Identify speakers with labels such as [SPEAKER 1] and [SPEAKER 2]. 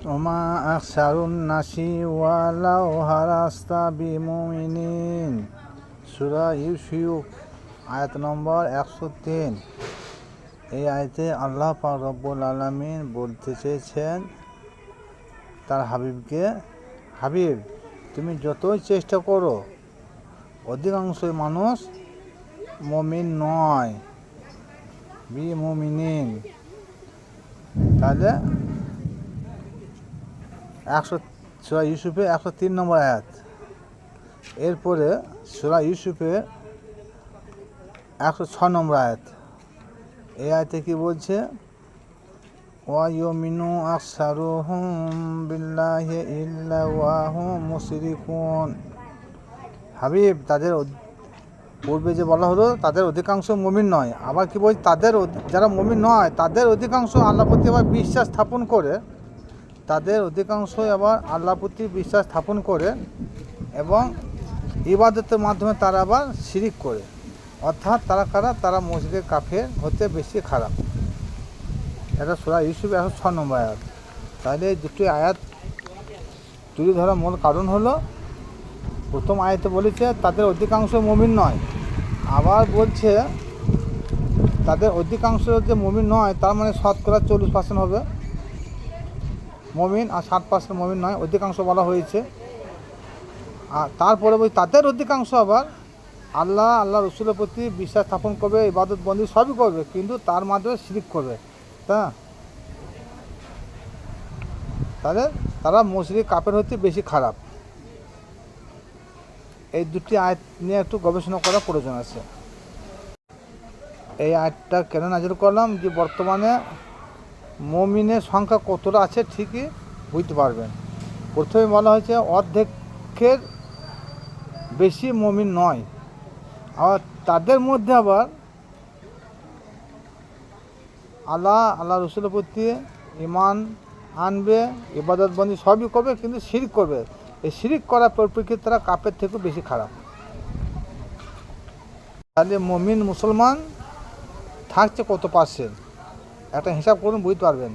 [SPEAKER 1] ওমা আকসারুন নাসি ওয়ালাউ হারাস্তা বিমুমিনিন। সূরা ইউসুফ আয়াত নম্বর 103। এই আয়াতে আল্লাহ পাক রব্বুল আলামিন বলতে চেয়েছেন তার হাবিবকে, হাবিব তুমি যতই চেষ্টা করো অধিকাংশই মানুষ মুমিন নয়, বিমুমিনিন। তাহলে সূরা ইউসুফের 103 নম্বর আয়াত। এরপরে সূরা ইউসুফের 106 নম্বর আয়াত। এই আয়াতে কি বলছে? ওয়া ইউমিনু আকসারুহুম বিল্লাহি ইল্লা ওয়া হুম মুশরিকুন। হাবিব তাদের পূর্বে যে বলা হলো তাদের অধিকাংশ মুমিন নয়, আবার কি বলছে তাদের যারা মুমিন নয় তাদের অধিকাংশ আল্লাহর প্রতি আবার বিশ্বাস স্থাপন করে, তাদের অধিকাংশই আবার আল্লাহর প্রতি বিশ্বাস স্থাপন করে এবং ইবাদতের মাধ্যমে তারা আবার শিরিক করে। অর্থাৎ তারা কারা? তারা মুশরিক কাফের হতে বেশি খারাপ। এটা সূরা ইউসুফ 106 নম্বর আয়াত। তাহলে এই দুটি আয়াত তুলে ধরার মূল কারণ হলো, প্রথম আয়াতে বলেছে তাদের অধিকাংশ মুমিন নয়, আবার বলছে তাদের অধিকাংশ যে মুমিন নয় তার মানে শতকরা 40% হবে মুমিন আর 60% মুমিন নয়, অধিকাংশ বলা হয়েছে। আর তারপরে বলছে তাদের অধিকাংশ আবার আল্লাহ রসুলের প্রতি বিশ্বাস স্থাপন করবে, ইবাদত বন্দি সবই করবে, কিন্তু তার মাধ্যমে শিরিক করবে। তাহলে তারা মুশরিক কাফের হতে বেশি খারাপ। এই দুটি আয়াত নিয়ে একটু গবেষণা করার প্রয়োজন আছে। এই আয়াতটা কেন নাযিল করলাম? যে বর্তমানে মুমিনের সংখ্যা কতটা আছে ঠিকই বুঝতে পারবেন। প্রথমে বলা হয়েছে অর্ধেকের বেশি মুমিন নয়, আবার তাদের মধ্যে আবার আল্লাহ রসুলের প্রতি ঈমান আনবে, ইবাদত বন্দি সবই করবে, কিন্তু শিরিক করবে। এই শিরিক করার পরিপ্রেক্ষিতে তারা কাফের থেকেও বেশি খারাপ। তাহলে মুমিন মুসলমান থাকছে কত পার্সেন্ট, একটা হিসাব করুন, বুঝতে পারবেন।